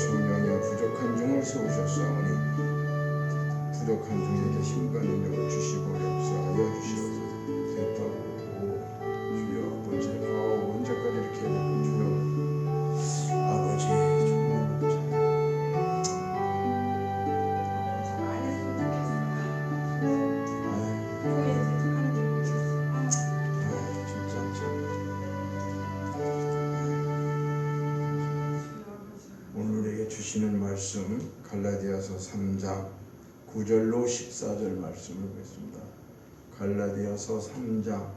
성령의 부족한 종을 세우셨사오니 부족한 종에게 힘과 능력을 주시고 역사하여 주시옵소서. 기도하고 주여 아버지 언제까지 이렇게 주여 아버지 주시는 말씀 갈라디아서 3장 9절로 14절 말씀을 보겠습니다. 갈라디아서 3장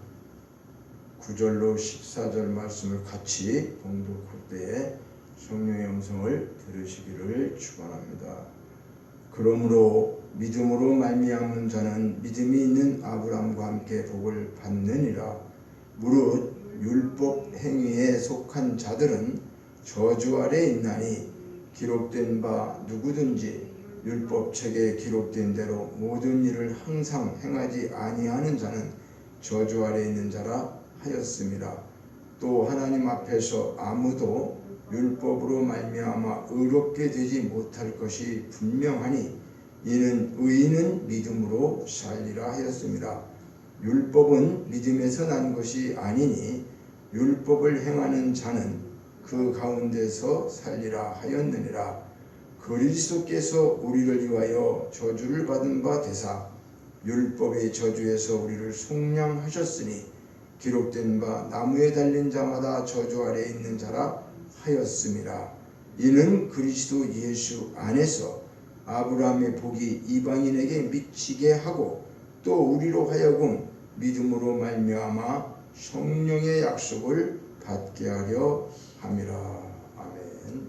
9절로 14절 말씀을 같이 봉독할 때에 성령의 음성을 들으시기를 축원합니다. 그러므로 믿음으로 말미암은 자는 믿음이 있는 아브라함과 함께 복을 받느니라. 무릇 율법 행위에 속한 자들은 저주 아래 있나니 기록된 바 누구든지 율법책에 기록된 대로 모든 일을 항상 행하지 아니하는 자는 저주 아래 있는 자라 하였음이라. 또 하나님 앞에서 아무도 율법으로 말미암아 의롭게 되지 못할 것이 분명하니 이는 의인은 믿음으로 살리라 하였음이라. 율법은 믿음에서 난 것이 아니니 율법을 행하는 자는 그 가운데서 살리라 하였느니라. 그리스도께서 우리를 위하여 저주를 받은 바 되사 율법의 저주에서 우리를 속량하셨으니 기록된 바 나무에 달린 자마다 저주 아래 있는 자라 하였음이라. 이는 그리스도 예수 안에서 아브라함의 복이 이방인에게 미치게 하고 또 우리로 하여금 믿음으로 말미암아 성령의 약속을 받게 하려 함이라. 아멘.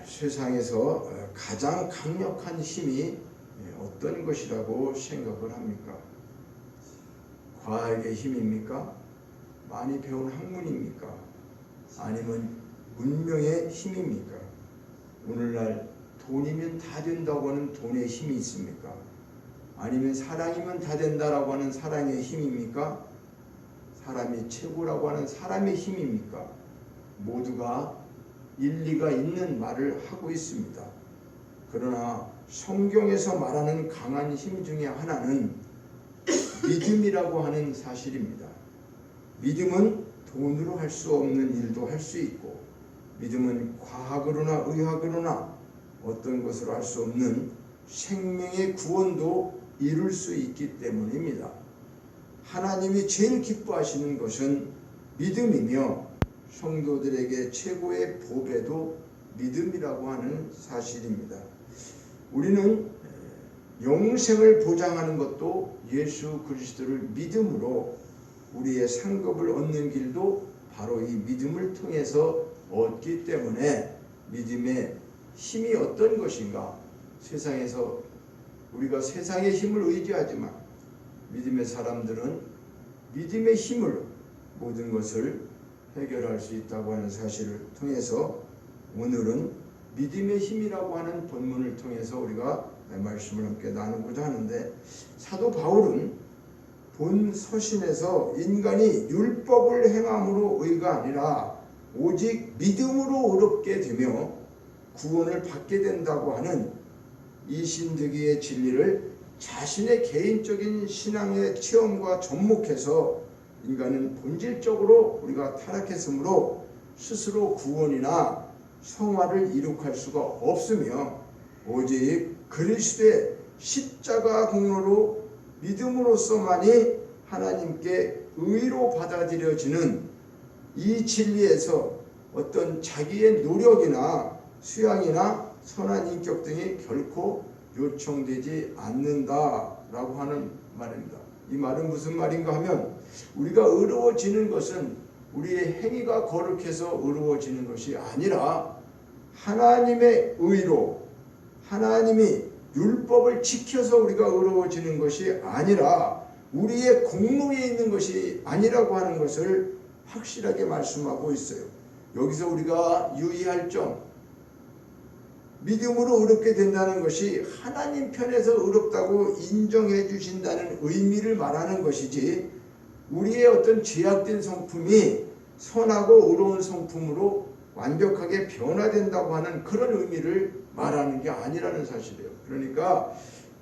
세상에서 가장 강력한 힘이 어떤 것이라고 생각을 합니까? 과학의 힘입니까? 많이 배운 학문입니까? 아니면 문명의 힘입니까? 오늘날 돈이면 다 된다고 하는 돈의 힘이 있습니까? 아니면 사랑이면 다 된다라고 하는 사랑의 힘입니까? 사람이 최고라고 하는 사람의 힘입니까? 모두가 일리가 있는 말을 하고 있습니다. 그러나 성경에서 말하는 강한 힘 중에 하나는 믿음이라고 하는 사실입니다. 믿음은 돈으로 할 수 없는 일도 할 수 있고, 믿음은 과학으로나 의학으로나 어떤 것으로 할 수 없는 생명의 구원도 이룰 수 있기 때문입니다. 하나님이 제일 기뻐하시는 것은 믿음이며 성도들에게 최고의 보배도 믿음이라고 하는 사실입니다. 우리는 영생을 보장하는 것도 예수 그리스도를 믿음으로 우리의 상급을 얻는 길도 바로 이 믿음을 통해서 얻기 때문에 믿음의 힘이 어떤 것인가? 세상에서 우리가 세상의 힘을 의지하지만 믿음의 사람들은 믿음의 힘으로 모든 것을 해결할 수 있다고 하는 사실을 통해서 오늘은 믿음의 힘이라고 하는 본문을 통해서 우리가 말씀을 함께 나누고자 하는데, 사도 바울은 본 서신에서 인간이 율법을 행함으로 의가 아니라 오직 믿음으로 의롭게 되며 구원을 받게 된다고 하는 이 신득이의 진리를 자신의 개인적인 신앙의 체험과 접목해서 인간은 본질적으로 우리가 타락했으므로 스스로 구원이나 성화를 이룩할 수가 없으며 오직 그리스도의 십자가 공로로 믿음으로서만이 하나님께 의로 받아들여지는 이 진리에서 어떤 자기의 노력이나 수양이나 선한 인격 등이 결코 요청되지 않는다라고 하는 말입니다. 이 말은 무슨 말인가 하면, 우리가 의로워지는 것은 우리의 행위가 거룩해서 의로워지는 것이 아니라 하나님의 의로, 하나님이 율법을 지켜서 우리가 의로워지는 것이 아니라 우리의 공로에 있는 것이 아니라고 하는 것을 확실하게 말씀하고 있어요. 여기서 우리가 유의할 점, 믿음으로 의롭게 된다는 것이 하나님 편에서 의롭다고 인정해 주신다는 의미를 말하는 것이지, 우리의 어떤 죄악된 성품이 선하고 의로운 성품으로 완벽하게 변화된다고 하는 그런 의미를 말하는 게 아니라는 사실이에요. 그러니까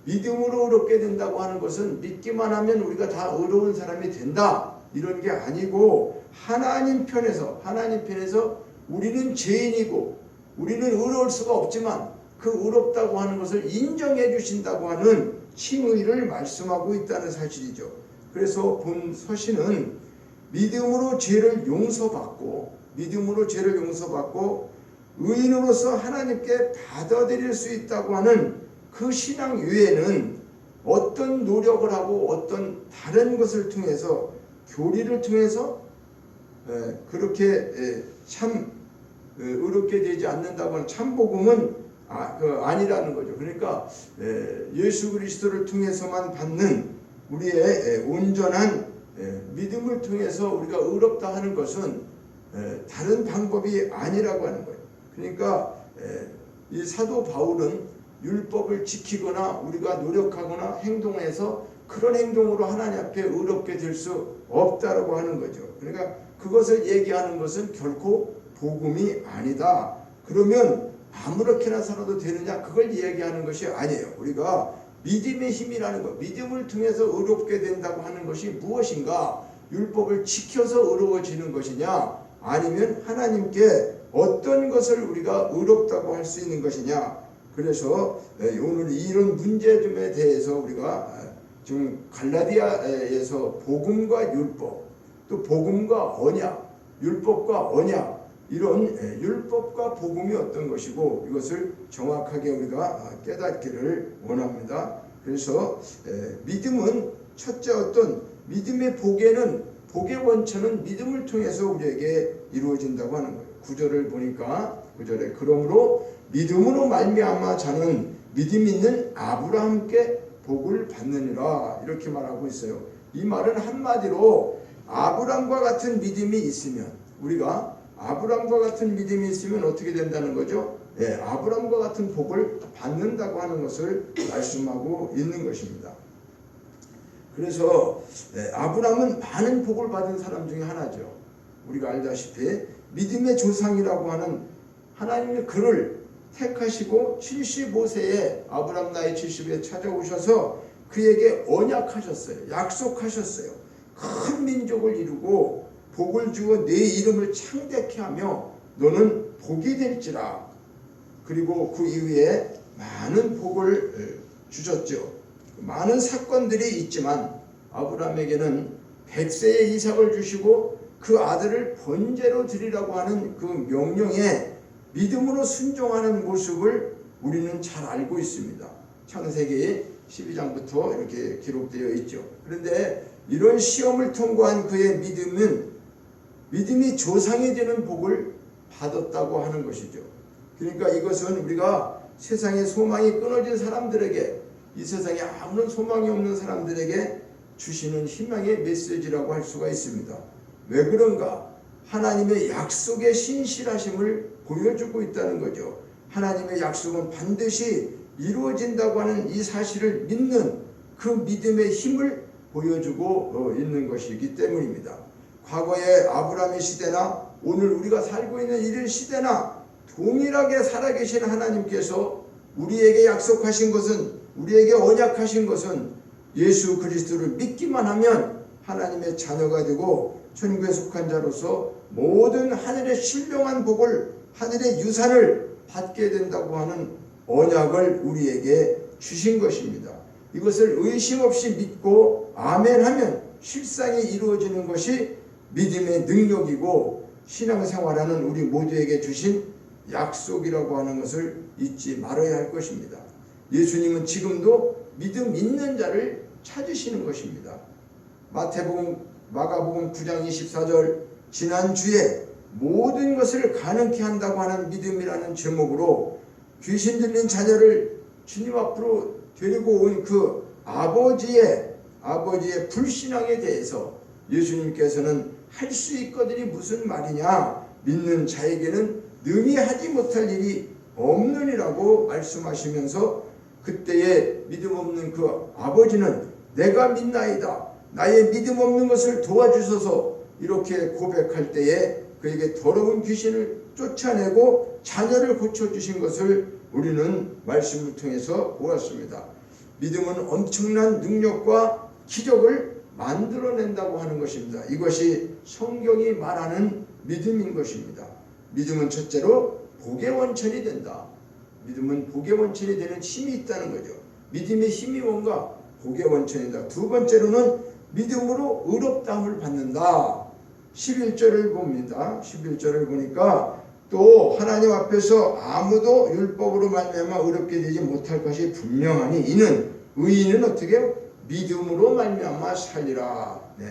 믿음으로 의롭게 된다고 하는 것은 믿기만 하면 우리가 다 의로운 사람이 된다 이런 게 아니고, 하나님 편에서 우리는 죄인이고 우리는 의로울 수가 없지만 그 의롭다고 하는 것을 인정해 주신다고 하는 칭의를 말씀하고 있다는 사실이죠. 그래서 본 서신은 믿음으로 죄를 용서받고 의인으로서 하나님께 받아들일 수 있다고 하는 그 신앙 외에는 어떤 노력을 하고 어떤 다른 것을 통해서, 교리를 통해서 그렇게 참 의롭게 되지 않는다고 하는 참복음은 아니라는 거죠. 그러니까 예수 그리스도를 통해서만 받는 우리의 온전한 믿음을 통해서 우리가 의롭다 하는 것은 다른 방법이 아니라고 하는 거예요. 그러니까 이 사도 바울은 율법을 지키거나 우리가 노력하거나 행동해서 그런 행동으로 하나님 앞에 의롭게 될 수 없다라고 하는 거죠. 그러니까 그것을 얘기하는 것은 결코 복음이 아니다. 그러면 아무렇게나 살아도 되느냐, 그걸 얘기하는 것이 아니에요. 우리가 믿음의 힘이라는 것, 믿음을 통해서 의롭게 된다고 하는 것이 무엇인가? 율법을 지켜서 의로워지는 것이냐, 아니면 하나님께 어떤 것을 우리가 의롭다고 할 수 있는 것이냐. 그래서 오늘 이런 문제점에 대해서 우리가 지금 갈라디아에서 복음과 율법, 또 복음과 언약, 율법과 언약, 이런 율법과 복음이 어떤 것이고 이것을 정확하게 우리가 깨닫기를 원합니다. 그래서 믿음은 첫째, 어떤 믿음의 복의 원천은 믿음을 통해서 우리에게 이루어진다고 하는 거예요. 구절을 보니까, 구절에 그러므로 믿음으로 말미암아 자는 믿음 있는 아브라함께 복을 받느니라, 이렇게 말하고 있어요. 이 말은 한마디로 아브라함과 같은 믿음이 있으면, 우리가 아브라함과 같은 믿음이 있으면 어떻게 된다는 거죠? 아브라함과 같은 복을 받는다고 하는 것을 말씀하고 있는 것입니다. 그래서 아브라함은 많은 복을 받은 사람 중에 하나죠. 우리가 알다시피 믿음의 조상이라고 하는 하나님의 그를 택하시고 75세에 아브라함 나이 70에 찾아오셔서 그에게 언약하셨어요. 약속하셨어요. 큰 민족을 이루고 복을 주어 내 이름을 창대케 하며 너는 복이 될지라. 그리고 그 이후에 많은 복을 주셨죠. 많은 사건들이 있지만 아브라함에게는 100세의 이삭을 주시고 그 아들을 번제로 드리라고 하는 그 명령에 믿음으로 순종하는 모습을 우리는 잘 알고 있습니다. 창세기 12장부터 이렇게 기록되어 있죠. 그런데 이런 시험을 통과한 그의 믿음이 조상이 되는 복을 받았다고 하는 것이죠. 그러니까 이것은 우리가 세상에 소망이 끊어진 사람들에게, 이 세상에 아무런 소망이 없는 사람들에게 주시는 희망의 메시지라고 할 수가 있습니다. 왜 그런가? 하나님의 약속의 신실하심을 보여주고 있다는 거죠. 하나님의 약속은 반드시 이루어진다고 하는 이 사실을 믿는 그 믿음의 힘을 보여주고 있는 것이기 때문입니다. 과거의 아브라함의 시대나 오늘 우리가 살고 있는 이런 시대나 동일하게 살아계신 하나님께서 우리에게 약속하신 것은, 우리에게 언약하신 것은 예수 그리스도를 믿기만 하면 하나님의 자녀가 되고 천국에 속한 자로서 모든 하늘의 신령한 복을, 하늘의 유산을 받게 된다고 하는 언약을 우리에게 주신 것입니다. 이것을 의심 없이 믿고 아멘하면 실상이 이루어지는 것이 믿음의 능력이고 신앙생활하는 우리 모두에게 주신 약속이라고 하는 것을 잊지 말아야 할 것입니다. 예수님은 지금도 믿음 있는 자를 찾으시는 것입니다. 마태복음, 마가복음 9장 24절, 지난주에 모든 것을 가능케 한다고 하는 믿음이라는 제목으로 귀신 들린 자녀를 주님 앞으로 데리고 온 그 아버지의 불신앙에 대해서 예수님께서는 할 수 있거든이 무슨 말이냐, 믿는 자에게는 능히 하지 못할 일이 없느니라고 말씀하시면서 그때의 믿음 없는 그 아버지는 내가 믿나이다, 나의 믿음 없는 것을 도와주소서, 이렇게 고백할 때에 그에게 더러운 귀신을 쫓아내고 자녀를 고쳐주신 것을 우리는 말씀을 통해서 보았습니다. 믿음은 엄청난 능력과 기적을 만들어낸다고 하는 것입니다. 이것이 성경이 말하는 믿음인 것입니다. 믿음은 첫째로 복의 원천이 된다. 믿음은 복의 원천이 되는 힘이 있다는 거죠. 믿음의 힘이 뭔가? 복의 원천이다. 두 번째로는 믿음으로 의롭다함을 받는다. 11절을 봅니다. 11절을 보니까 또 하나님 앞에서 아무도 율법으로 말미암아 의롭게 되지 못할 것이 분명하니 이는 의인은 어떻게 해요? 믿음으로 말미암아 살리라. 네.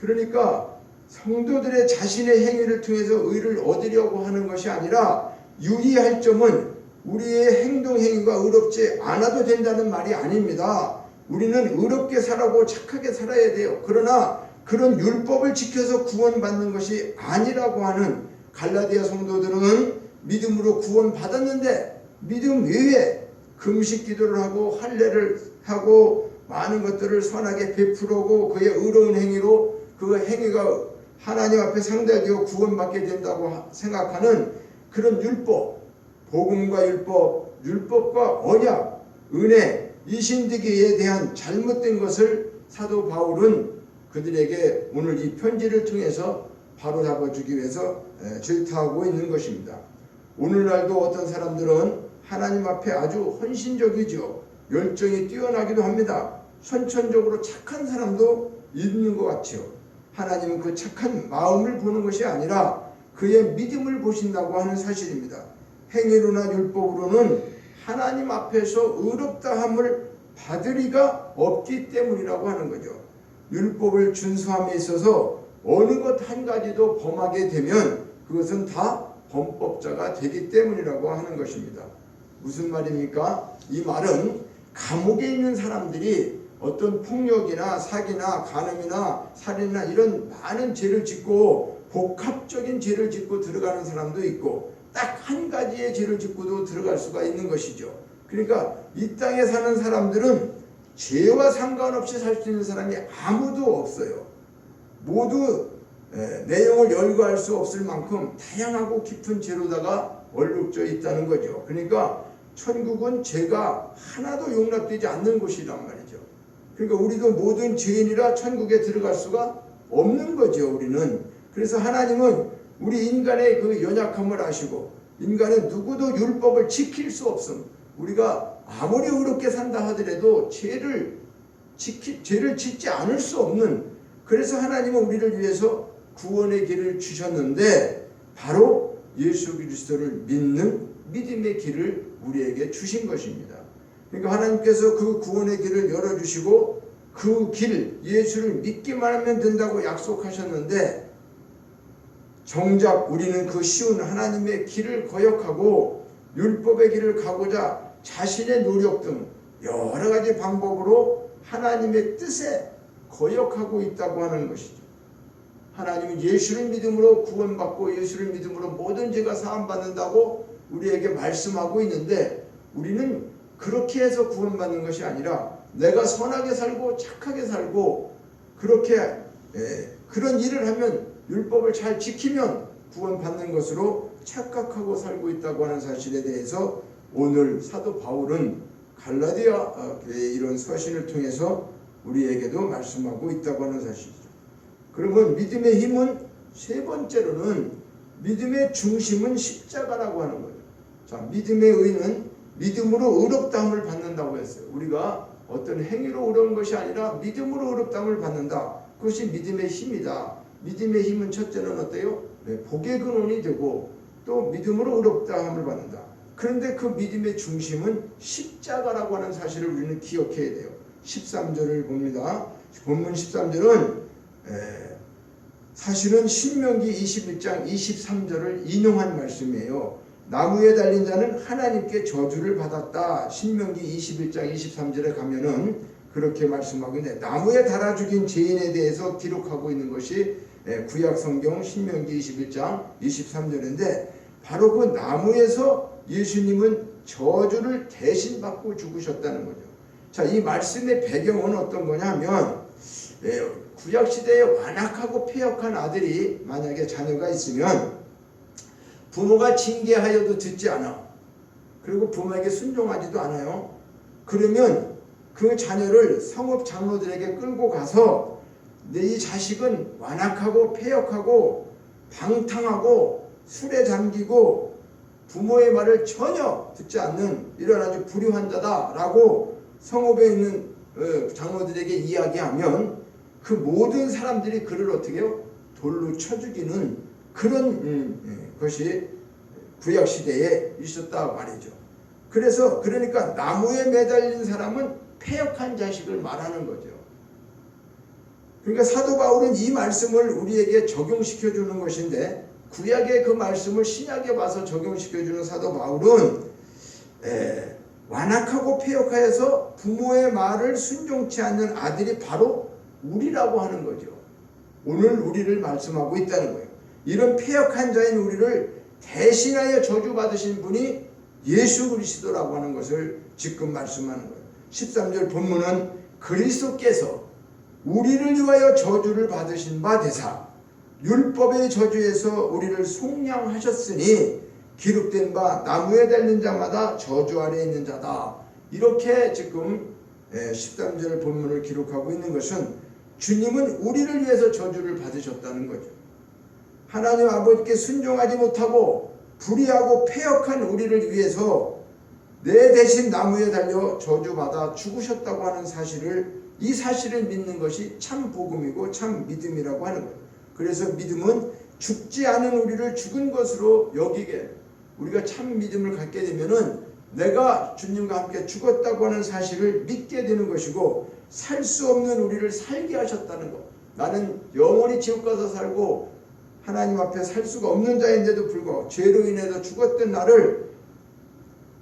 그러니까 성도들의 자신의 행위를 통해서 의를 얻으려고 하는 것이 아니라 유의할 점은 우리의 행동 행위가 의롭지 않아도 된다는 말이 아닙니다. 우리는 의롭게 살아고 착하게 살아야 돼요. 그러나 그런 율법을 지켜서 구원받는 것이 아니라고 하는 갈라디아 성도들은 믿음으로 구원받았는데 믿음 외에 금식 기도를 하고 할례를 하고 많은 것들을 선하게 베풀고 그의 의로운 행위로 그 행위가 하나님 앞에 상달되어 구원받게 된다고 생각하는 그런 율법, 복음과 율법, 율법과 언약, 은혜, 이신득에 대한 잘못된 것을 사도 바울은 그들에게 오늘 이 편지를 통해서 바로 잡아주기 위해서 질타하고 있는 것입니다. 오늘날도 어떤 사람들은 하나님 앞에 아주 헌신적이죠. 열정이 뛰어나기도 합니다. 선천적으로 착한 사람도 있는 것 같죠. 하나님은 그 착한 마음을 보는 것이 아니라 그의 믿음을 보신다고 하는 사실입니다. 행위로나 율법으로는 하나님 앞에서 의롭다함을 받을 리가 없기 때문이라고 하는 거죠. 율법을 준수함에 있어서 어느 것 한 가지도 범하게 되면 그것은 다 범법자가 되기 때문이라고 하는 것입니다. 무슨 말입니까? 이 말은 감옥에 있는 사람들이 어떤 폭력이나 사기나 간음이나 살인이나 이런 많은 죄를 짓고 복합적인 죄를 짓고 들어가는 사람도 있고 딱 한 가지의 죄를 짓고도 들어갈 수가 있는 것이죠. 그러니까 이 땅에 사는 사람들은 죄와 상관없이 살 수 있는 사람이 아무도 없어요. 모두 내용을 열거할 수 없을 만큼 다양하고 깊은 죄로다가 얼룩져 있다는 거죠. 그러니까 천국은 죄가 하나도 용납되지 않는 곳이란 말이죠. 그러니까 우리도 모든 죄인이라 천국에 들어갈 수가 없는 거죠. 우리는. 그래서 하나님은 우리 인간의 그 연약함을 아시고 인간은 누구도 율법을 지킬 수 없음. 우리가 아무리 의롭게 산다 하더라도 죄를 짓지 않을 수 없는, 그래서 하나님은 우리를 위해서 구원의 길을 주셨는데 바로 예수 그리스도를 믿는 믿음의 길을 우리에게 주신 것입니다. 그러니까 하나님께서 그 구원의 길을 열어주시고 그 길, 예수를 믿기만 하면 된다고 약속하셨는데 정작 우리는 그 쉬운 하나님의 길을 거역하고 율법의 길을 가고자 자신의 노력 등 여러 가지 방법으로 하나님의 뜻에 거역하고 있다고 하는 것이죠. 하나님은 예수를 믿음으로 구원받고 예수를 믿음으로 모든 죄가 사함받는다고 우리에게 말씀하고 있는데 우리는 그렇게 해서 구원받는 것이 아니라 내가 선하게 살고 착하게 살고 그렇게 그런 일을 하면 율법을 잘 지키면 구원받는 것으로 착각하고 살고 있다고 하는 사실에 대해서 오늘 사도 바울은 갈라디아 교회의 이런 서신을 통해서 우리에게도 말씀하고 있다고 하는 사실이죠. 그러면 믿음의 힘은 세 번째로는 믿음의 중심은 십자가라고 하는 거예요. 자, 믿음의 의는 믿음으로 의롭다함을 받는다고 했어요. 우리가 어떤 행위로 의로운 것이 아니라 믿음으로 의롭다함을 받는다. 그것이 믿음의 힘이다. 믿음의 힘은 첫째는 어때요? 복의 근원이 되고 또 믿음으로 의롭다함을 받는다. 그런데 그 믿음의 중심은 십자가라고 하는 사실을 우리는 기억해야 돼요. 13절을 봅니다. 본문 13절은 사실은 신명기 21장 23절을 인용한 말씀이에요. 나무에 달린 자는 하나님께 저주를 받았다. 신명기 21장 23절에 가면은 그렇게 말씀하고 있는데 나무에 달아 죽인 죄인에 대해서 기록하고 있는 것이 구약 성경 신명기 21장 23절인데 바로 그 나무에서 예수님은 저주를 대신 받고 죽으셨다는 거죠. 자, 이 말씀의 배경은 어떤 거냐면 구약시대에 완악하고 폐역한 아들이 만약에 자녀가 있으면 부모가 징계하여도 듣지 않아. 그리고 부모에게 순종하지도 않아요. 그러면 그 자녀를 성읍 장로들에게 끌고 가서 내 이 자식은 완악하고 패역하고 방탕하고 술에 잠기고 부모의 말을 전혀 듣지 않는 이런 아주 불의한 자다라고 성읍에 있는 장로들에게 이야기하면 그 모든 사람들이 그를 어떻게 해요? 돌로 쳐 죽이는 그런 것이 구약시대에 있었다 말이죠. 그러니까 나무에 매달린 사람은 패역한 자식을 말하는 거죠. 그러니까 사도 바울은 이 말씀을 우리에게 적용시켜 주는 것인데, 구약의 그 말씀을 신약에 와서 적용시켜 주는 사도 바울은 완악하고 패역하여서 부모의 말을 순종치 않는 아들이 바로 우리라고 하는 거죠. 오늘 우리를 말씀하고 있다는 거예요. 이런 패역한 자인 우리를 대신하여 저주받으신 분이 예수 그리스도라고 하는 것을 지금 말씀하는 거예요. 13절 본문은 그리스도께서 우리를 위하여 저주를 받으신 바 되사 율법의 저주에서 우리를 속량하셨으니 기록된 바 나무에 달린 자마다 저주 아래 있는 자다. 이렇게 지금 13절 본문을 기록하고 있는 것은 주님은 우리를 위해서 저주를 받으셨다는 거죠. 하나님 아버지께 순종하지 못하고 불의하고 패역한 우리를 위해서 내 대신 나무에 달려 저주받아 죽으셨다고 하는 이 사실을 믿는 것이 참 복음이고 참 믿음이라고 하는 거예요. 그래서 믿음은 죽지 않은 우리를 죽은 것으로 여기게, 우리가 참 믿음을 갖게 되면은 내가 주님과 함께 죽었다고 하는 사실을 믿게 되는 것이고, 살 수 없는 우리를 살게 하셨다는 것. 나는 영원히 지옥 가서 살고 하나님 앞에 살 수가 없는 자인데도 불구하고 죄로 인해서 죽었던 나를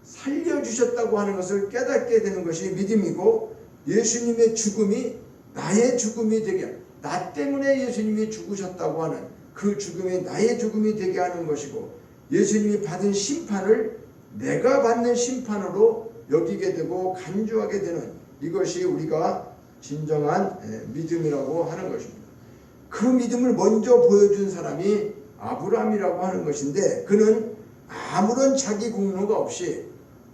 살려주셨다고 하는 것을 깨닫게 되는 것이 믿음이고, 예수님의 죽음이 나의 죽음이 되게, 나 때문에 예수님이 죽으셨다고 하는 그 죽음이 나의 죽음이 되게 하는 것이고, 예수님이 받은 심판을 내가 받는 심판으로 여기게 되고 간주하게 되는, 이것이 우리가 진정한 믿음이라고 하는 것입니다. 그 믿음을 먼저 보여준 사람이 아브라함이라고 하는 것인데, 그는 아무런 자기 공로가 없이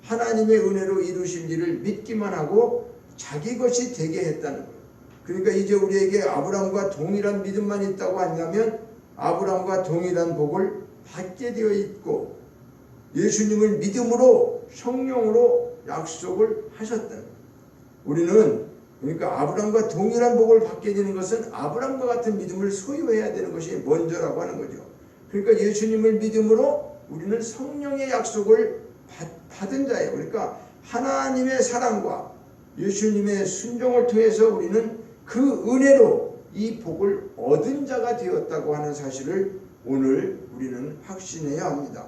하나님의 은혜로 이루실 일을 믿기만 하고 자기 것이 되게 했다는 거예요. 그러니까 이제 우리에게 아브라함과 동일한 믿음만 있다고 한다면 아브라함과 동일한 복을 받게 되어 있고, 예수님을 믿음으로 성령으로 약속을 하셨다는 거예요. 우리는 그러니까 아브라함과 동일한 복을 받게 되는 것은 아브라함과 같은 믿음을 소유해야 되는 것이 먼저라고 하는 거죠. 그러니까 예수님을 믿음으로 우리는 성령의 약속을 받은 자예요. 그러니까 하나님의 사랑과 예수님의 순종을 통해서 우리는 그 은혜로 이 복을 얻은 자가 되었다고 하는 사실을 오늘 우리는 확신해야 합니다.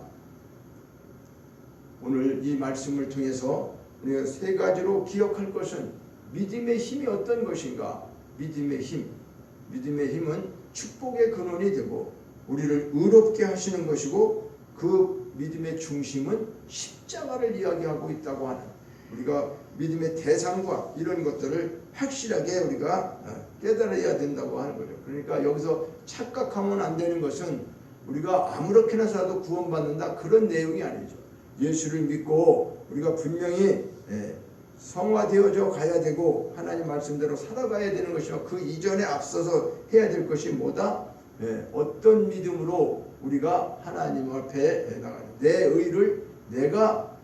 오늘 이 말씀을 통해서 우리가 세 가지로 기억할 것은, 믿음의 힘이 어떤 것인가? 믿음의 힘은 축복의 근원이 되고 우리를 의롭게 하시는 것이고, 그 믿음의 중심은 십자가를 이야기하고 있다고 하는, 우리가 믿음의 대상과 이런 것들을 확실하게 우리가 깨달아야 된다고 하는 거죠. 그러니까 여기서 착각하면 안 되는 것은 우리가 아무렇게나 살아도 구원받는다, 그런 내용이 아니죠. 예수를 믿고 우리가 분명히 성화되어져 가야 되고 하나님 말씀대로 살아가야 되는 것이며, 그 이전에 앞서서 해야 될 것이 뭐다? 어떤 믿음으로 우리가 하나님 앞에 나가는, 내 의를 내가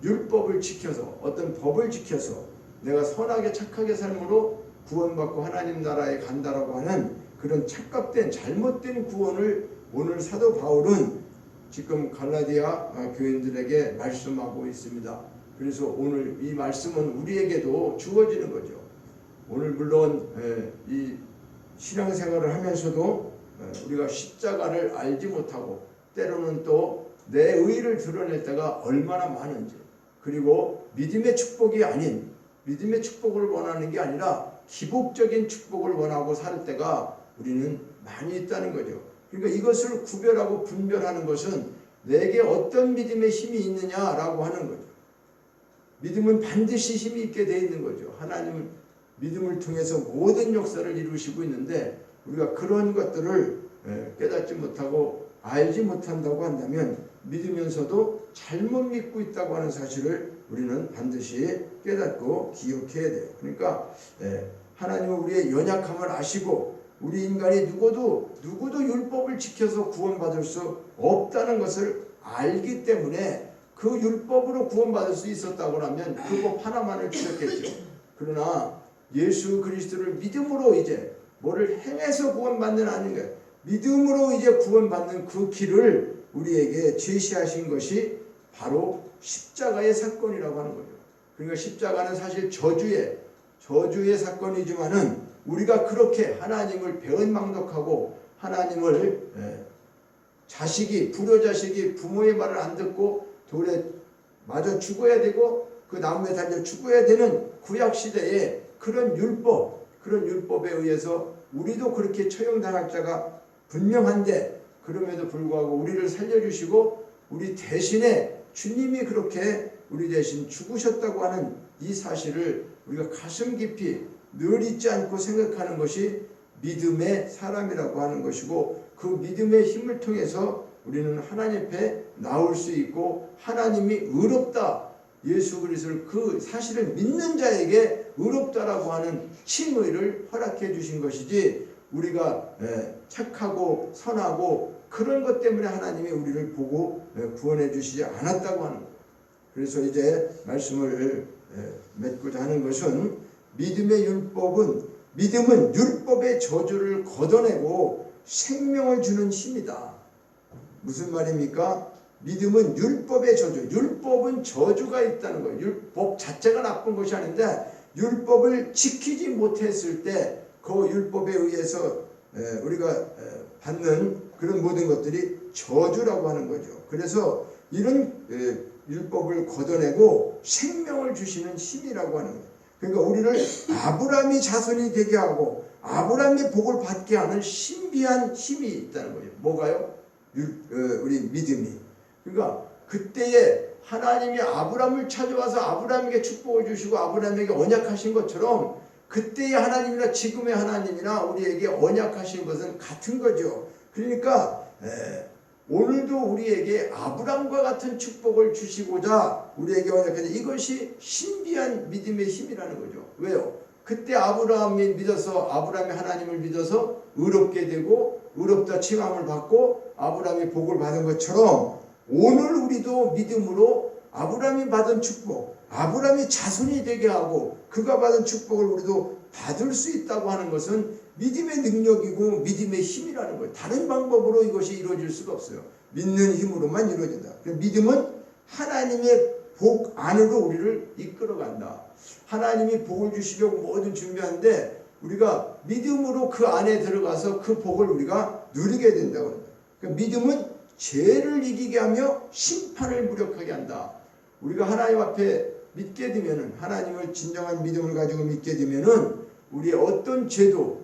율법을 지켜서, 어떤 법을 지켜서 내가 선하게 착하게 삶으로 구원받고 하나님 나라에 간다라고 하는 그런 착각된 잘못된 구원을 오늘 사도 바울은 지금 갈라디아 교인들에게 말씀하고 있습니다. 그래서 오늘 이 말씀은 우리에게도 주어지는 거죠. 오늘 물론 이 신앙생활을 하면서도 우리가 십자가를 알지 못하고 때로는 또 내 의를 드러낼 때가 얼마나 많은지, 그리고 믿음의 축복이 아닌, 믿음의 축복을 원하는 게 아니라 기복적인 축복을 원하고 살 때가 우리는 많이 있다는 거죠. 그러니까 이것을 구별하고 분별하는 것은 내게 어떤 믿음의 힘이 있느냐라고 하는 거죠. 믿음은 반드시 힘이 있게 되어 있는 거죠. 하나님은 믿음을 통해서 모든 역사를 이루시고 있는데, 우리가 그런 것들을 깨닫지 못하고 알지 못한다고 한다면 믿으면서도 잘못 믿고 있다고 하는 사실을 우리는 반드시 깨닫고 기억해야 돼요. 그러니까 하나님은 우리의 연약함을 아시고 우리 인간이 누구도 율법을 지켜서 구원받을 수 없다는 것을 알기 때문에 그 율법으로 구원받을 수 있었다고 하면 그 법 하나만을 주셨겠죠. 그러나 예수 그리스도를 믿음으로 이제 뭐를 행해서 구원받는 아닌 거예요. 믿음으로 이제 구원받는 그 길을 우리에게 제시하신 것이 바로 십자가의 사건이라고 하는 거죠. 그러니까 십자가는 사실 저주의 사건이지만은 우리가 그렇게 하나님을 배은망덕하고 하나님을 불효자식이 부모의 말을 안 듣고 돌에 맞아 죽어야 되고 그 나무에 달려 죽어야 되는 구약시대에 그런 율법에 의해서 우리도 그렇게 처형당할 자가 분명한데 그럼에도 불구하고 우리를 살려주시고 우리 대신에 주님이 그렇게 우리 대신 죽으셨다고 하는 이 사실을 우리가 가슴 깊이 늘 잊지 않고 생각하는 것이 믿음의 사람이라고 하는 것이고 그 믿음의 힘을 통해서 우리는 하나님 앞에 나올 수 있고 하나님이 의롭다 예수 그리스도를 그 사실을 믿는 자에게 의롭다라고 하는 칭의를 허락해 주신 것이지 우리가 착하고 선하고 그런 것 때문에 하나님이 우리를 보고 구원해 주시지 않았다고 하는 거예요. 그래서 이제 말씀을 맺고자 하는 것은 믿음은 율법의 저주를 걷어내고 생명을 주는 힘이다. 무슨 말입니까? 믿음은 율법의 율법은 저주가 있다는 거예요. 율법 자체가 나쁜 것이 아닌데 율법을 지키지 못했을 때 그 율법에 의해서 우리가 받는 그런 모든 것들이 저주라고 하는 거죠. 그래서 이런 율법을 걷어내고 생명을 주시는 힘이라고 하는 거예요. 그러니까 우리를 아브라함의 자손이 되게 하고 아브라함의 복을 받게 하는 신비한 힘이 있다는 거예요. 뭐가요? 우리 믿음이. 그러니까 그때에 하나님이 아브라함을 찾아와서 아브라함에게 축복을 주시고 아브라함에게 언약하신 것처럼 그때의 하나님이나 지금의 하나님이나 우리에게 언약하신 것은 같은 거죠. 그러니까 오늘도 우리에게 아브라함과 같은 축복을 주시고자 우리에게 언약하신 이것이 신비한 믿음의 힘이라는 거죠. 왜요? 그때 아브라함이 하나님을 믿어서 의롭게 되고 의롭다 칭함을 받고 아브라함이 복을 받은 것처럼 오늘 우리도 믿음으로 아브라함이 받은 축복, 아브라함이 자손이 되게 하고 그가 받은 축복을 우리도 받을 수 있다고 하는 것은 믿음의 능력이고 믿음의 힘이라는 거예요. 다른 방법으로 이것이 이루어질 수가 없어요. 믿는 힘으로만 이루어진다. 믿음은 하나님의 복 안으로 우리를 이끌어간다. 하나님이 복을 주시려고 뭐든 준비하는데 우리가 믿음으로 그 안에 들어가서 그 복을 우리가 누리게 된다고 합니다. 그러니까 믿음은 죄를 이기게 하며 심판을 무력하게 한다. 우리가 하나님 앞에 믿게 되면은 하나님을 진정한 믿음을 가지고 믿게 되면은 우리의 어떤 죄도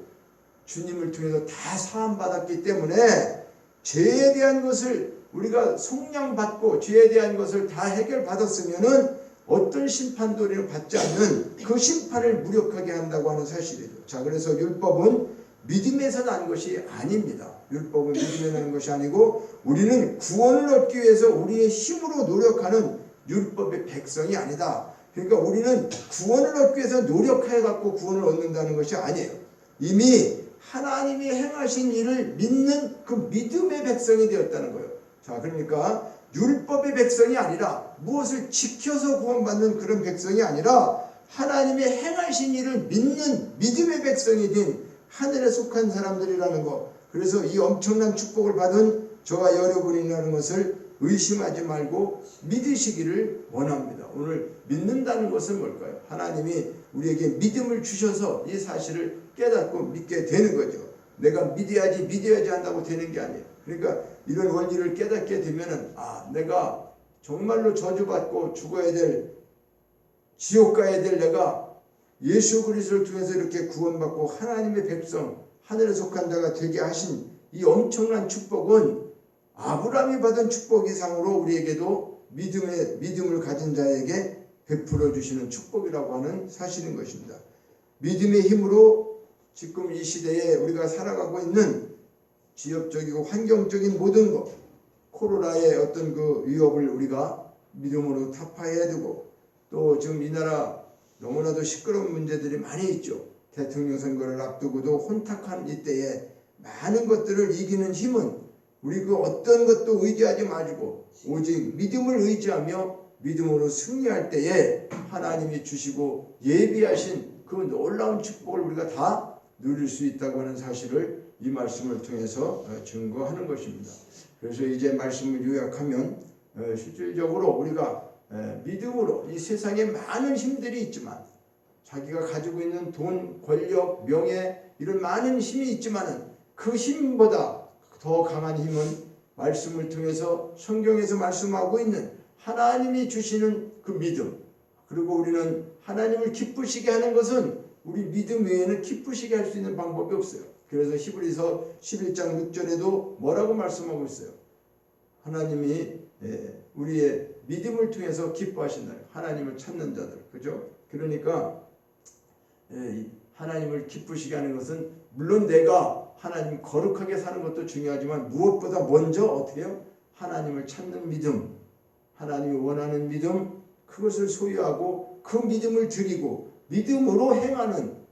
주님을 통해서 다 사함받았기 때문에 죄에 대한 것을 우리가 속량받고 죄에 대한 것을 다 해결받았으면은 어떤 심판도 우리는 받지 않는 그 심판을 무력하게 한다고 하는 사실이죠. 자, 그래서 율법은 믿음에서 난 것이 아닙니다. 율법은 믿음에서 난 것이 아니고 우리는 구원을 얻기 위해서 우리의 힘으로 노력하는 율법의 백성이 아니다. 그러니까 우리는 구원을 얻기 위해서 노력해 갖고 구원을 얻는다는 것이 아니에요. 이미 하나님이 행하신 일을 믿는 그 믿음의 백성이 되었다는 거예요. 자, 그러니까 율법의 백성이 아니라 무엇을 지켜서 구원받는 그런 백성이 아니라 하나님이 행하신 일을 믿는 믿음의 백성이 된 하늘에 속한 사람들이라는 것. 그래서 이 엄청난 축복을 받은 저와 여러분이라는 것을 의심하지 말고 믿으시기를 원합니다. 오늘 믿는다는 것은 뭘까요? 하나님이 우리에게 믿음을 주셔서 이 사실을 깨닫고 믿게 되는 거죠. 내가 믿어야지 한다고 되는 게 아니에요. 그러니까 이런 원리를 깨닫게 되면은 내가 정말로 저주받고 죽어야 될 지옥 가야 될 내가 예수 그리스도를 통해서 이렇게 구원받고 하나님의 백성 하늘에 속한 자가 되게 하신 이 엄청난 축복은 아브라함이 받은 축복 이상으로 우리에게도 믿음을 가진 자에게 베풀어 주시는 축복이라고 하는 사실인 것입니다. 믿음의 힘으로 지금 이 시대에 우리가 살아가고 있는 지역적이고 환경적인 모든 것, 코로나의 어떤 그 위협을 우리가 믿음으로 타파해야 되고, 또 지금 이 나라 너무나도 시끄러운 문제들이 많이 있죠. 대통령 선거를 앞두고도 혼탁한 이때에 많은 것들을 이기는 힘은 우리 그 어떤 것도 의지하지 마시고 오직 믿음을 의지하며 믿음으로 승리할 때에 하나님이 주시고 예비하신 그 놀라운 축복을 우리가 다 누릴 수 있다고 하는 사실을 이 말씀을 통해서 증거하는 것입니다. 그래서 이제 말씀을 요약하면 실질적으로 우리가 믿음으로 이 세상에 많은 힘들이 있지만, 자기가 가지고 있는 돈, 권력, 명예 이런 많은 힘이 있지만은 그 힘보다 더 강한 힘은 말씀을 통해서 성경에서 말씀하고 있는 하나님이 주시는 그 믿음. 그리고 우리는 하나님을 기쁘시게 하는 것은 우리 믿음 외에는 기쁘시게 할 수 있는 방법이 없어요. 그래서 히브리서 11장 6절에도 뭐라고 말씀하고 있어요? 하나님이 우리의 믿음을 통해서 기뻐하신다. 하나님을 찾는 자들. 그죠? 그러니까 하나님을 기쁘시게 하는 것은 물론 내가 하나님 거룩하게 사는 것도 중요하지만 무엇보다 먼저 어떻게 해요? 하나님을 찾는 믿음, 하나님이 원하는 믿음, 그것을 소유하고 그 믿음을 드리고 믿음으로 행하는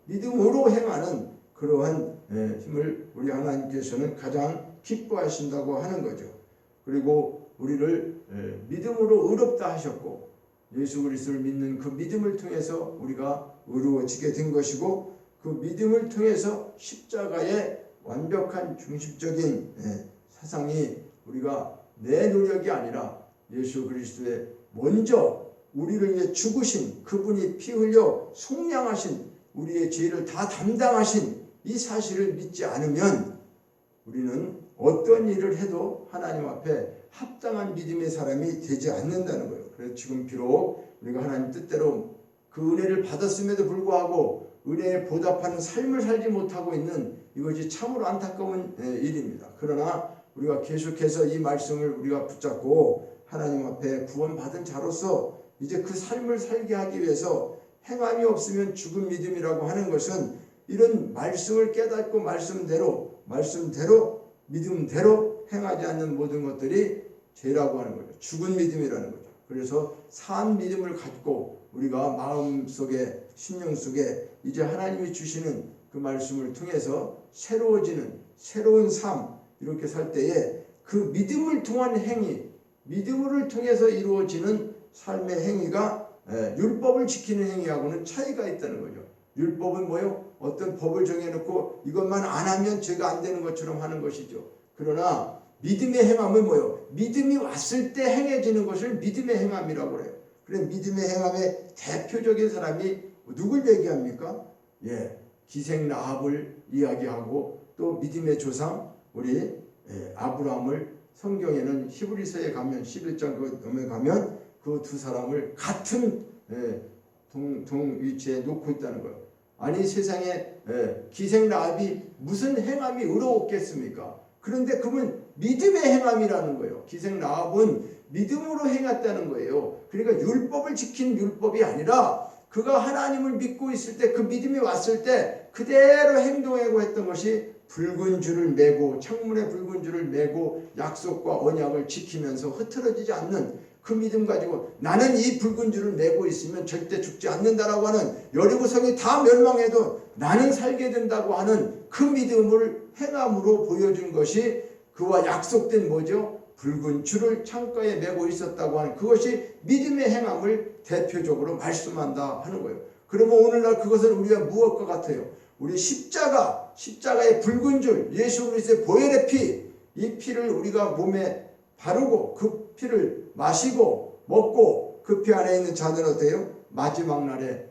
그러한 힘을 우리 하나님께서는 가장 기뻐하신다고 하는 거죠. 그리고 우리를 믿음으로 의롭다 하셨고, 예수 그리스도를 믿는 그 믿음을 통해서 우리가 의로워지게 된 것이고, 그 믿음을 통해서 십자가의 완벽한 중심적인 사상이 우리가 내 노력이 아니라 예수 그리스도의 먼저 우리를 위해 죽으신 그분이 피 흘려 속량하신 우리의 죄를 다 담당하신 이 사실을 믿지 않으면 우리는 어떤 일을 해도 하나님 앞에 합당한 믿음의 사람이 되지 않는다는 거예요. 그래서 지금 비록 우리가 하나님 뜻대로 그 은혜를 받았음에도 불구하고 은혜에 보답하는 삶을 살지 못하고 있는 이것이 참으로 안타까운 일입니다. 그러나 우리가 계속해서 이 말씀을 우리가 붙잡고 하나님 앞에 구원받은 자로서 이제 그 삶을 살게 하기 위해서 행함이 없으면 죽은 믿음이라고 하는 것은 이런 말씀을 깨닫고 말씀대로 믿음대로 행하지 않는 모든 것들이 죄라고 하는 거죠. 죽은 믿음이라는 거죠. 그래서 산 믿음을 갖고 우리가 마음속에 심령 속에 이제 하나님이 주시는 그 말씀을 통해서 새로워지는 새로운 삶, 이렇게 살 때에 그 믿음을 통한 행위, 믿음을 통해서 이루어지는 삶의 행위가 율법을 지키는 행위하고는 차이가 있다는 거죠. 율법은 뭐요? 어떤 법을 정해놓고 이것만 안 하면 죄가 안 되는 것처럼 하는 것이죠. 그러나 믿음의 행함은 뭐요? 믿음이 왔을 때 행해지는 것을 믿음의 행함이라고 그래요. 그래, 믿음의 행함의 대표적인 사람이 누굴 얘기합니까? 기생 라합을 이야기하고, 또 믿음의 조상 우리 아브라함을 성경에는 히브리서에 가면 11장 그에 가면 그 두 사람을 같은 동 위치에 놓고 있다는 거예요. 아니 세상에 기생 라합이 무슨 행함이 의로웠겠습니까? 그런데 그건 믿음의 행함이라는 거예요. 기생 라합은 믿음으로 행했다는 거예요. 그러니까 율법을 지킨 율법이 아니라 그가 하나님을 믿고 있을 때 그 믿음이 왔을 때 그대로 행동하고 했던 것이 붉은 줄을 메고, 창문에 붉은 줄을 메고 약속과 언약을 지키면서 흐트러지지 않는 그 믿음 가지고 나는 이 붉은 줄을 메고 있으면 절대 죽지 않는다라고 하는, 여리고성이 다 멸망해도 나는 살게 된다고 하는 그 믿음을 행함으로 보여준 것이 그와 약속된 뭐죠? 붉은 줄을 창가에 메고 있었다고 하는 그것이 믿음의 행함을 대표적으로 말씀한다 하는 거예요. 그러면 오늘날 그것은 우리가 무엇과 같아요? 우리 십자가의 붉은 줄, 예수 그리스도의 보혈의 피, 이 피를 우리가 몸에 바르고 그 피를 마시고 먹고 그 피 안에 있는 자는 어때요? 마지막 날에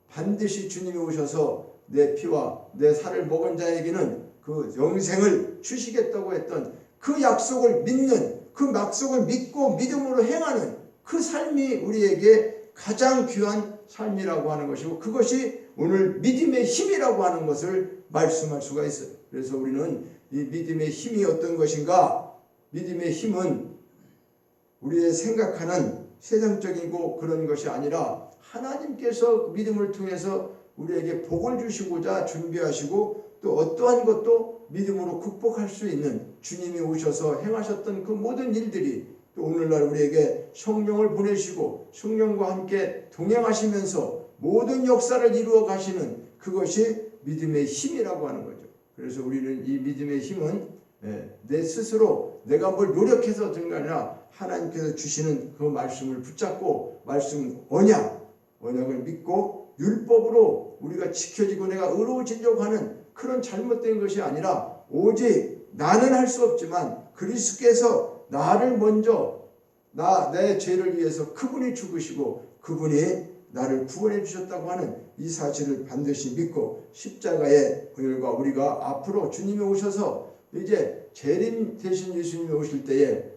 반드시 주님이 오셔서 내 피와 내 살을 먹은 자에게는 그 영생을 주시겠다고 했던 그 약속을 믿는, 그 약속을 믿고 믿음으로 행하는 그 삶이 우리에게 가장 귀한 삶이라고 하는 것이고, 그것이 오늘 믿음의 힘이라고 하는 것을 말씀할 수가 있어요. 그래서 우리는 이 믿음의 힘이 어떤 것인가? 믿음의 힘은 우리의 생각하는 세상적이고 그런 것이 아니라 하나님께서 믿음을 통해서 우리에게 복을 주시고자 준비하시고 또 어떠한 것도 믿음으로 극복할 수 있는 주님이 오셔서 행하셨던 그 모든 일들이 또 오늘날 우리에게 성령을 보내시고 성령과 함께 동행하시면서 모든 역사를 이루어 가시는 그것이 믿음의 힘이라고 하는 거죠. 그래서 우리는 이 믿음의 힘은 내 스스로 내가 뭘 노력해서 얻은 게 아니라 하나님께서 주시는 그 말씀을 붙잡고 말씀 언약을 믿고 율법으로 우리가 지켜지고 내가 의로워지려고 하는 그런 잘못된 것이 아니라 오직 나는 할 수 없지만 그리스도께서 나를 먼저 내 죄를 위해서 그분이 죽으시고 그분이 나를 구원해 주셨다고 하는 이 사실을 반드시 믿고 십자가의 오늘과 우리가 앞으로 주님이 오셔서 이제 재림 대신 예수님이 오실 때에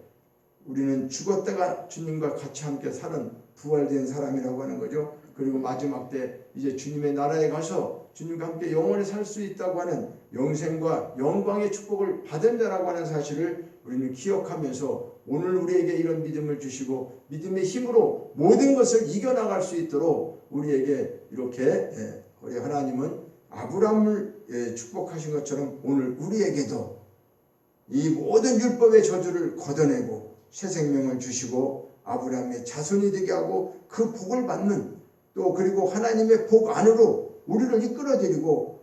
우리는 죽었다가 주님과 같이 함께 사는 부활된 사람이라고 하는 거죠. 그리고 마지막 때 이제 주님의 나라에 가서 주님과 함께 영원히 살 수 있다고 하는 영생과 영광의 축복을 받은 자라고 하는 사실을 우리는 기억하면서 오늘 우리에게 이런 믿음을 주시고 믿음의 힘으로 모든 것을 이겨나갈 수 있도록 우리에게 이렇게 우리 하나님은 아브라함을 축복하신 것처럼 오늘 우리에게도 이 모든 율법의 저주를 걷어내고 새 생명을 주시고 아브라함의 자손이 되게 하고 그 복을 받는 또 그리고 하나님의 복 안으로 우리를 이끌어드리고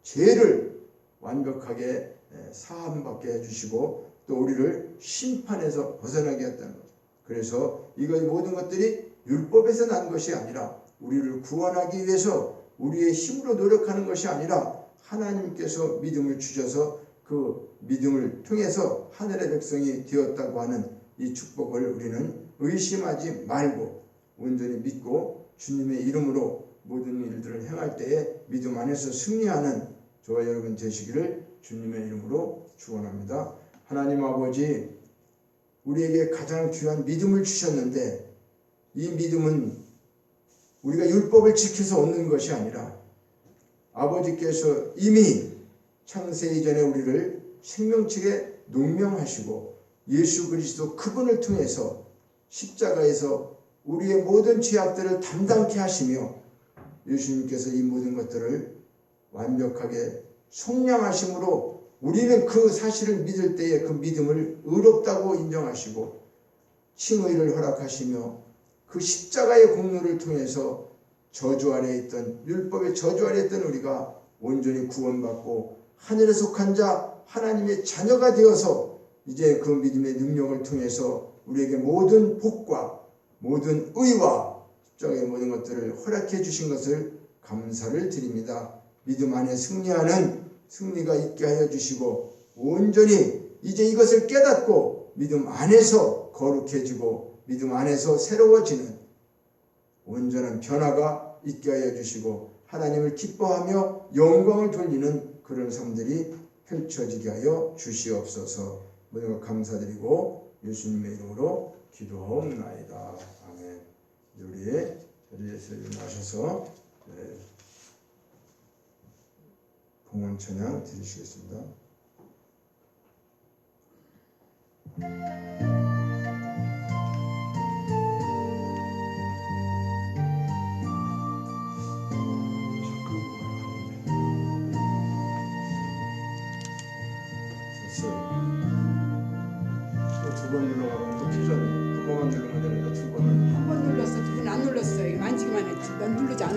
죄를 완벽하게 사함받게 해주시고 또 우리를 심판에서 벗어나게 했다는 거죠. 그래서 이 모든 것들이 율법에서 난 것이 아니라 우리를 구원하기 위해서 우리의 힘으로 노력하는 것이 아니라 하나님께서 믿음을 주셔서 그 믿음을 통해서 하늘의 백성이 되었다고 하는 이 축복을 우리는 의심하지 말고 온전히 믿고 주님의 이름으로 모든 일들을 행할 때에 믿음 안에서 승리하는 저와 여러분 되시기를 주님의 이름으로 축원합니다. 하나님 아버지, 우리에게 가장 귀한 믿음을 주셨는데 이 믿음은 우리가 율법을 지켜서 얻는 것이 아니라 아버지께서 이미 창세 이전에 우리를 생명책에 농명하시고 예수 그리스도 그분을 통해서 십자가에서 우리의 모든 죄악들을 담당케 하시며 예수님께서 이 모든 것들을 완벽하게 속량하심으로 우리는 그 사실을 믿을 때에 그 믿음을 의롭다고 인정하시고 칭의를 허락하시며 그 십자가의 공로를 통해서 저주 아래 있던 율법의 저주 아래 있던 우리가 온전히 구원받고 하늘에 속한 자 하나님의 자녀가 되어서 이제 그 믿음의 능력을 통해서 우리에게 모든 복과 모든 의와 십자가의 모든 것들을 허락해 주신 것을 감사를 드립니다. 믿음 안에 승리하는 승리가 있게 하여 주시고 온전히 이제 이것을 깨닫고 믿음 안에서 거룩해지고 믿음 안에서 새로워지는 온전한 변화가 있게 하여 주시고 하나님을 기뻐하며 영광을 돌리는 그런 삶들이 펼쳐지게 하여 주시옵소서. 모든 것 감사드리고 예수님의 이름으로 기도하옵나이다. 아멘. 우리 자리에서 일어나셔서 봉헌 찬양 드리시겠습니다. 두 번 눌러가면 또 켜졌네. 한 번만 누르면 되는데 두 번을. 한 번 눌렀어, 두 번 안 눌렀어. 만지기만 했지. 난 누르지 않았어.